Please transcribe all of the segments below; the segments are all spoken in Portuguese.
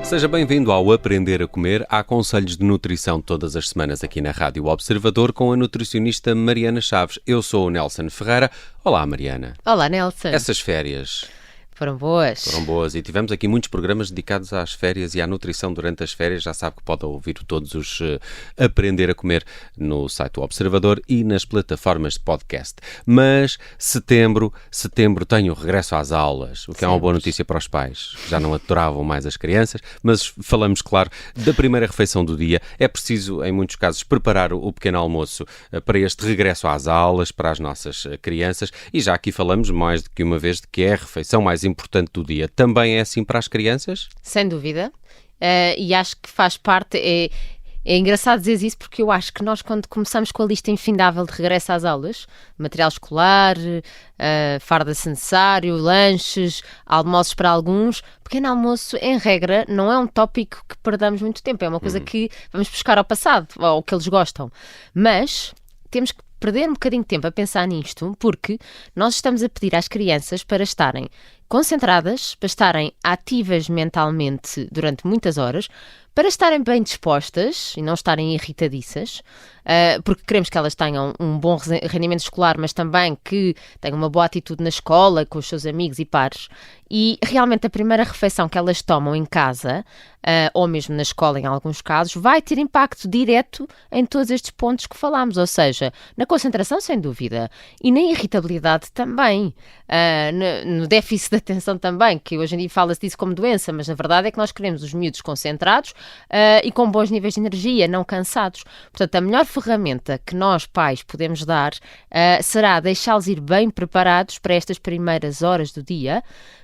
Seja bem-vindo ao Aprender a Comer. Há conselhos de nutrição todas as semanas aqui na Rádio Observador com a nutricionista Mariana Chaves. Eu sou o Nelson Ferreira. Olá, Mariana. Olá, Nelson. Essas férias... Foram boas. Foram boas e tivemos aqui muitos programas dedicados às férias e à nutrição durante as férias. Já sabe que pode ouvir todos os Aprender a Comer no site do Observador e nas plataformas de podcast. Mas setembro tem o regresso às aulas, o que é uma boa notícia para os pais, que já não adoravam mais as crianças. Mas falamos, claro, da primeira refeição do dia. É preciso, em muitos casos, preparar o pequeno almoço para este regresso às aulas, para as nossas crianças. E já aqui falamos mais do que uma vez de que é a refeição mais importante do dia. Também é assim para as crianças? Sem dúvida. E acho que faz parte... É engraçado dizer isso porque eu acho que nós, quando começamos com a lista infindável de regresso às aulas, material escolar, farda se necessário, lanches, almoços para alguns, pequeno almoço, em regra, não é um tópico que perdamos muito tempo. É uma coisa que vamos buscar ao passado, ao que eles gostam. Mas temos que perder um bocadinho de tempo a pensar nisto, porque nós estamos a pedir às crianças para estarem concentradas, para estarem ativas mentalmente durante muitas horas, para estarem bem dispostas e não estarem irritadiças, porque queremos que elas tenham um bom rendimento escolar, mas também que tenham uma boa atitude na escola, com os seus amigos e pares. E realmente a primeira refeição que elas tomam em casa, ou mesmo na escola em alguns casos, vai ter impacto direto em todos estes pontos que falámos, ou seja, na concentração sem dúvida, e na irritabilidade também, no déficit de atenção também, que hoje em dia fala-se disso como doença, mas na verdade é que nós queremos os miúdos concentrados e com bons níveis de energia, não cansados. Portanto, a melhor ferramenta que nós, pais, podemos dar será deixá-los ir bem preparados para estas primeiras horas do dia,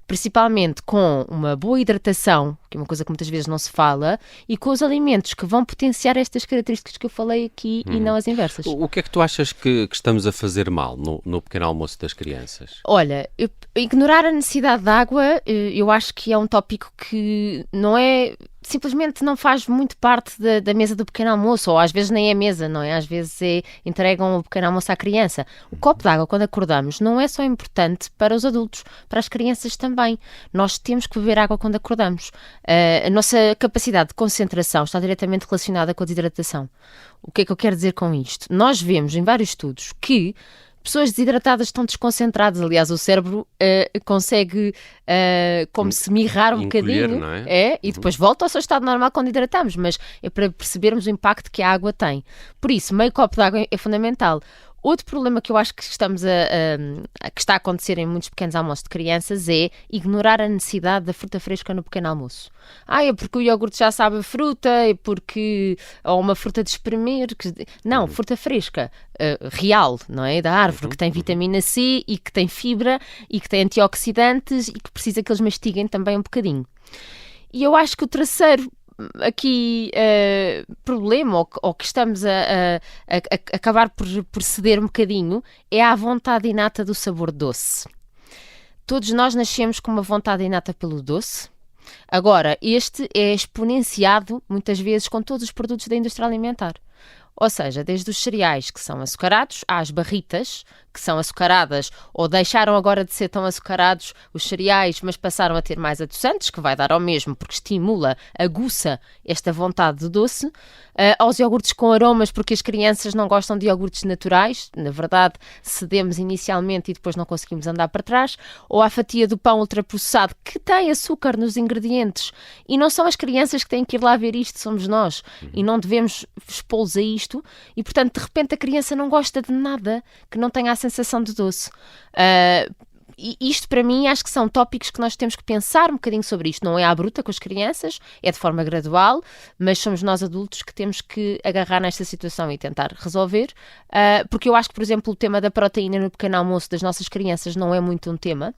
principalmente com uma boa hidratação, que é uma coisa que muitas vezes não se fala, e com os alimentos que vão potenciar estas características que eu falei aqui e não as inversas. O que é que tu achas que estamos a fazer mal no pequeno almoço das crianças? Olha, ignorar a necessidade de água, eu acho que é um tópico que não é... simplesmente não faz muito parte da mesa do pequeno almoço, ou às vezes nem é mesa, não é? Às vezes entregam o pequeno almoço à criança. O copo de água, quando acordamos, não é só importante para os adultos, para as crianças também. Nós temos que beber água quando acordamos. A nossa capacidade de concentração está diretamente relacionada com a desidratação. O que é que eu quero dizer com isto? Nós vemos em vários estudos que pessoas desidratadas estão desconcentradas. Aliás, o cérebro consegue como se mirrar um bocadinho, não é? E depois volta ao seu estado normal quando hidratamos, mas é para percebermos o impacto que a água tem. Por isso, meio copo de água é fundamental. Outro problema que eu acho que que está a acontecer em muitos pequenos almoços de crianças é ignorar a necessidade da fruta fresca no pequeno almoço. É porque o iogurte já sabe a fruta, é porque... ou uma fruta de espremer. Não, fruta fresca, real, não é? Da árvore, que tem vitamina C e que tem fibra e que tem antioxidantes e que precisa que eles mastiguem também um bocadinho. E eu acho que o terceiro aqui problema, ou que estamos a acabar por ceder um bocadinho, é a vontade inata do sabor doce. Todos nós nascemos com uma vontade inata pelo doce. Agora, este é exponenciado muitas vezes com todos os produtos da indústria alimentar. Ou seja, desde os cereais que são açucarados, às barritas que são açucaradas ou deixaram agora de ser tão açucarados os cereais, mas passaram a ter mais adoçantes, que vai dar ao mesmo porque estimula, aguça esta vontade de doce, aos iogurtes com aromas, porque as crianças não gostam de iogurtes naturais, na verdade cedemos inicialmente e depois não conseguimos andar para trás, ou à fatia do pão ultraprocessado que tem açúcar nos ingredientes, e não são as crianças que têm que ir lá ver isto, somos nós, e não devemos expô-los a isto, e portanto de repente a criança não gosta de nada que não tenha a sensação de doce. E isto para mim acho que são tópicos que nós temos que pensar um bocadinho sobre isto. Não é à bruta com as crianças, é de forma gradual, mas somos nós adultos que temos que agarrar nesta situação e tentar resolver, porque eu acho que, por exemplo, o tema da proteína no pequeno almoço das nossas crianças não é muito um tema,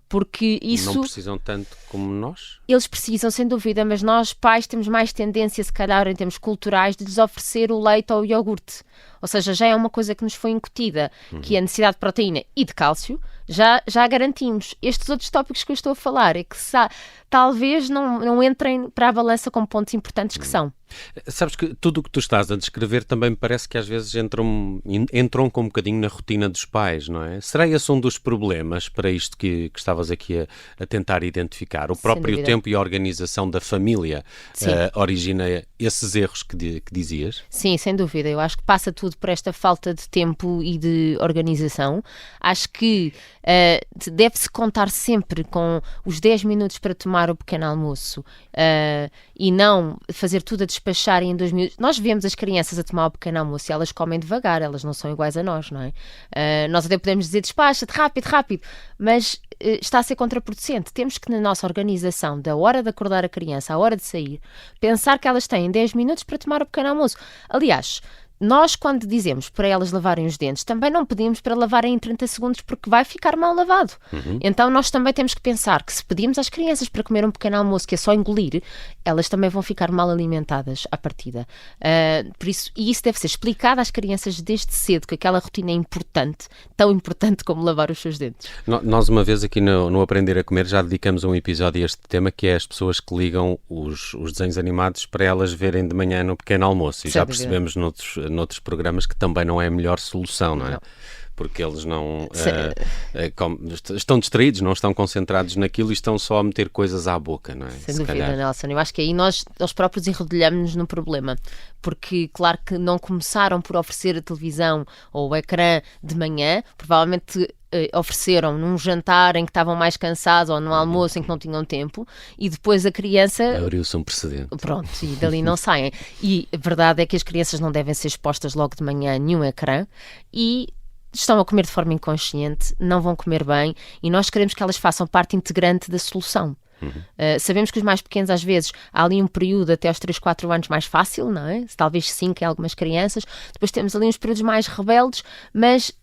porque isso... Não precisam tanto como nós? Eles precisam, sem dúvida, mas nós, pais, temos mais tendência, se calhar, em termos culturais, de lhes oferecer o leite ou o iogurte. Ou seja, já é uma coisa que nos foi incutida, que a necessidade de proteína e de cálcio, já garantimos. Estes outros tópicos que eu estou a falar é que talvez não entrem para a balança como pontos importantes que são. Sabes que tudo o que tu estás a descrever também me parece que às vezes entram com um bocadinho na rotina dos pais, não é? Será esse um dos problemas para isto que estavas aqui a tentar identificar? O próprio tempo e a organização da família origina esses erros que dizias? Sim, sem dúvida. Eu acho que passa tudo por esta falta de tempo e de organização. Acho que deve-se contar sempre com os 10 minutos para tomar o pequeno almoço e não fazer tudo a despachar em 2 minutos. Nós vemos as crianças a tomar o pequeno almoço e elas comem devagar, elas não são iguais a nós, não é? Nós até podemos dizer despacha-te, rápido, mas está a ser contraproducente. Temos que, na nossa organização, da hora de acordar a criança à hora de sair, pensar que elas têm 10 minutos para tomar o pequeno almoço. Aliás, nós, quando dizemos para elas lavarem os dentes, também não pedimos para lavarem em 30 segundos porque vai ficar mal lavado. Então, nós também temos que pensar que se pedimos às crianças para comer um pequeno almoço que é só engolir, elas também vão ficar mal alimentadas à partida. Por isso, e isso deve ser explicado às crianças desde cedo, que aquela rotina é importante, tão importante como lavar os seus dentes. Nós, uma vez aqui no Aprender a Comer, já dedicamos um episódio a este tema, que é as pessoas que ligam os desenhos animados para elas verem de manhã no pequeno almoço. E já percebemos noutros programas que também não é a melhor solução, não é? Não. Porque eles não estão distraídos, não estão concentrados naquilo e estão só a meter coisas à boca, não é? Sem dúvida, Nelson. Eu acho que aí nós próprios enrodilhamos-nos no problema, porque claro que não começaram por oferecer a televisão ou o ecrã de manhã, provavelmente ofereceram num jantar em que estavam mais cansados ou num almoço em que não tinham tempo e depois a criança... Abriu-se um precedente. Pronto, e dali não saem. E a verdade é que as crianças não devem ser expostas logo de manhã a nenhum ecrã e estão a comer de forma inconsciente, não vão comer bem e nós queremos que elas façam parte integrante da solução. Sabemos que os mais pequenos, às vezes, há ali um período até aos 3, 4 anos mais fácil, não é? Talvez 5 em algumas crianças. Depois temos ali uns períodos mais rebeldes, mas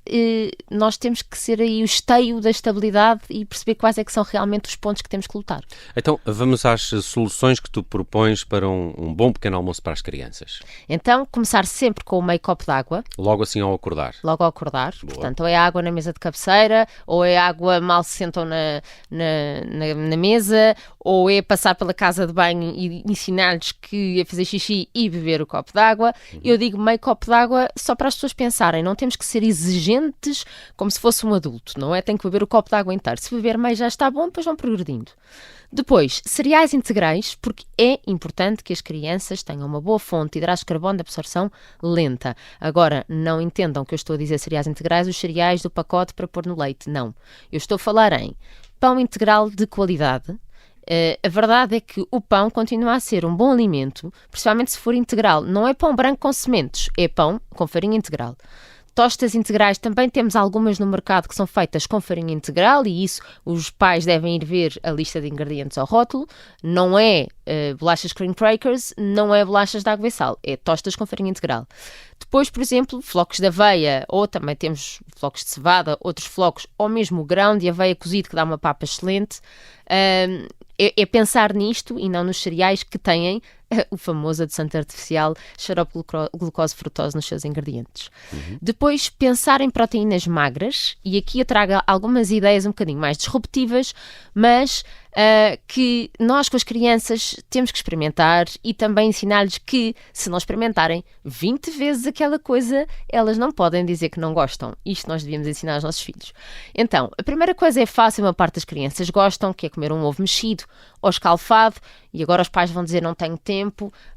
nós temos que ser aí o esteio da estabilidade e perceber quais é que são realmente os pontos que temos que lutar. Então, vamos às soluções que tu propões para um bom pequeno almoço para as crianças. Então, começar sempre com meio copo de água. Logo assim ao acordar. Logo ao acordar. Boa. Portanto, ou é água na mesa de cabeceira, ou é água mal se sentam na mesa, ou é passar pela casa de banho e ensinar-lhes que é fazer xixi e beber o copo de água. Eu digo meio copo de água só para as pessoas pensarem, não temos que ser exigentes como se fosse um adulto, não é? Tem que beber o copo de água inteiro. Se beber meio já está bom, depois vão progredindo. Depois, cereais integrais, porque é importante que as crianças tenham uma boa fonte de hidratos de carbono de absorção lenta. Agora, não entendam que eu estou a dizer cereais integrais, os cereais do pacote para pôr no leite, não. Eu estou a falar em pão integral de qualidade. A verdade é que o pão continua a ser um bom alimento, principalmente se for integral. Não é pão branco com sementes, é pão com farinha integral. Tostas integrais, também temos algumas no mercado que são feitas com farinha integral e isso os pais devem ir ver a lista de ingredientes ao rótulo. Não é bolachas cream crackers, não é bolachas de água e sal, é tostas com farinha integral. Depois, por exemplo, flocos de aveia, ou também temos flocos de cevada, outros flocos, ou mesmo o grão de aveia cozido que dá uma papa excelente. É pensar nisto e não nos cereais que têm o famoso adoçante artificial, xarope glucose frutose nos seus ingredientes. Depois, pensar em proteínas magras, e aqui eu trago algumas ideias um bocadinho mais disruptivas, mas que nós com as crianças temos que experimentar e também ensinar-lhes que se não experimentarem 20 vezes aquela coisa, elas não podem dizer que não gostam. Isto nós devíamos ensinar aos nossos filhos. Então, a primeira coisa é fácil, uma parte das crianças gostam, que é comer um ovo mexido ou escalfado, e agora os pais vão dizer não tenho tempo.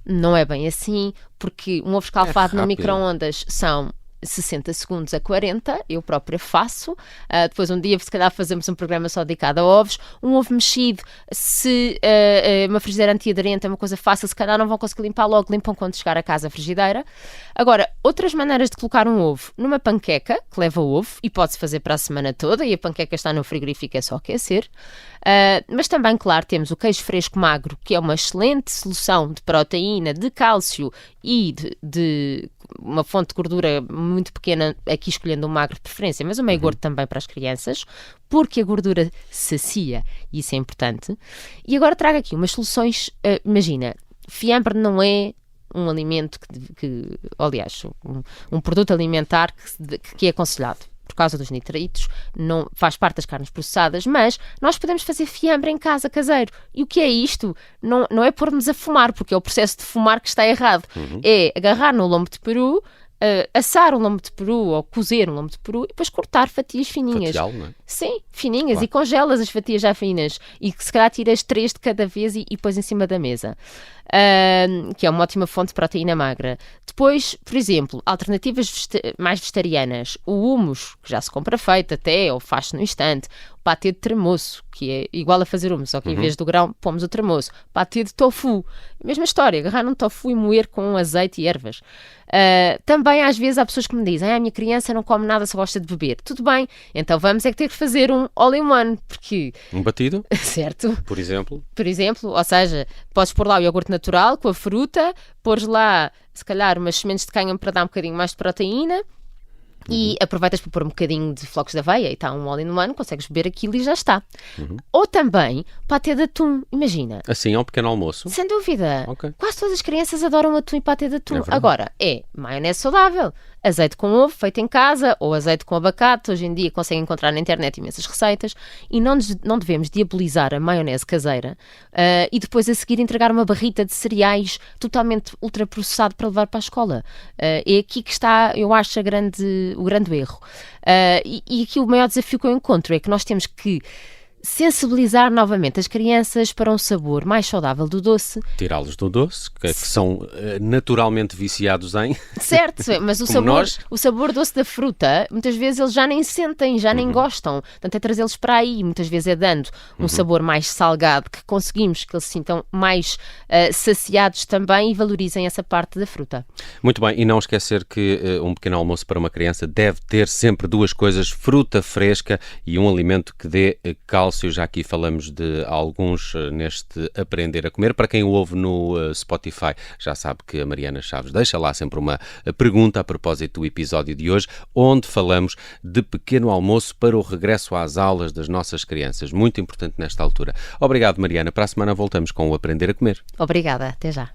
Não é bem assim, porque um ovo escalfado no micro-ondas são 60 segundos a 40, eu própria faço. Depois um dia, se calhar, fazemos um programa só dedicado a ovos. Um ovo mexido, se uma frigideira antiaderente é uma coisa fácil, se calhar não vão conseguir limpar logo, limpam quando chegar a casa a frigideira. Agora, outras maneiras de colocar um ovo numa panqueca, que leva ovo, e pode-se fazer para a semana toda, e a panqueca está no frigorífico, é só aquecer. Mas também, claro, temos o queijo fresco magro, que é uma excelente solução de proteína, de cálcio e de uma fonte de gordura muito pequena, aqui escolhendo um magro de preferência, mas o meio gordo também para as crianças, porque a gordura sacia, e isso é importante. E agora trago aqui umas soluções, imagina, fiambre não é um alimento aliás, um produto alimentar que é aconselhado. por causa dos nitritos, não faz parte das carnes processadas, mas nós podemos fazer fiambre em casa, caseiro. E o que é isto? Não é pôr-nos a fumar, porque é o processo de fumar que está errado. É agarrar no lombo de peru, assar um lombo de peru ou cozer um lombo de peru e depois cortar fatias fininhas. Fatiá-lo, não é? Sim, fininhas, Claro. e congelas as fatias já finas e que se calhar tiras 3 de cada vez e pões em cima da mesa. Que é uma ótima fonte de proteína magra. Depois, por exemplo, alternativas mais vegetarianas. O hummus, que já se compra feito até, ou faz-se no instante. O patê de tremoço, que é igual a fazer hummus, só que em vez do grão, pomos o tremoço. Patê de tofu, mesma história, agarrar um tofu e moer com azeite e ervas. Também às vezes há pessoas que me dizem: a minha criança não come nada, só gosta de beber. Tudo bem, então vamos ter que fazer um all-in-one, porque... Um batido, Certo? por exemplo. Por exemplo, ou seja, podes pôr lá o iogurte natural com a fruta, pôres lá, se calhar, umas sementes de cânhamo para dar um bocadinho mais de proteína e aproveitas para pôr um bocadinho de flocos de aveia e está um all-in-one, consegues beber aquilo e já está. Ou também, patê de atum, imagina. Assim, ao pequeno almoço. Sem dúvida. Ok. Quase todas as crianças adoram atum e patê de atum. É verdade. Agora, é maionese saudável. Azeite com ovo feito em casa ou azeite com abacate. Hoje em dia conseguem encontrar na internet imensas receitas e não devemos diabolizar a maionese caseira e depois a seguir entregar uma barrita de cereais totalmente ultraprocessado para levar para a escola. É aqui que está, eu acho, o grande erro. E aqui o maior desafio que eu encontro é que nós temos que sensibilizar novamente as crianças para um sabor mais saudável do doce. Tirá-los do doce, que são naturalmente viciados em... Certo, mas o sabor doce da fruta, muitas vezes eles já nem sentem, já nem gostam. Portanto, é trazê-los para aí. Muitas vezes é dando um sabor mais salgado que conseguimos que eles se sintam mais saciados também e valorizem essa parte da fruta. Muito bem, e não esquecer que um pequeno almoço para uma criança deve ter sempre duas coisas: fruta fresca e um alimento que dê cálcio. Já aqui falamos de alguns neste Aprender a Comer. Para quem o ouve no Spotify, já sabe que a Mariana Chaves deixa lá sempre uma pergunta a propósito do episódio de hoje, onde falamos de pequeno almoço para o regresso às aulas das nossas crianças. Muito importante nesta altura. Obrigado, Mariana. Para a semana voltamos com o Aprender a Comer. Obrigada, até já.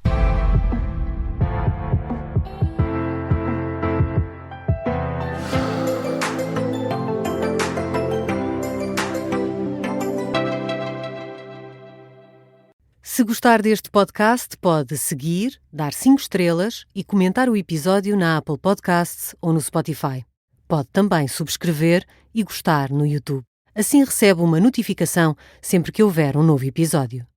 Se gostar deste podcast, pode seguir, dar 5 estrelas e comentar o episódio na Apple Podcasts ou no Spotify. Pode também subscrever e gostar no YouTube. Assim recebe uma notificação sempre que houver um novo episódio.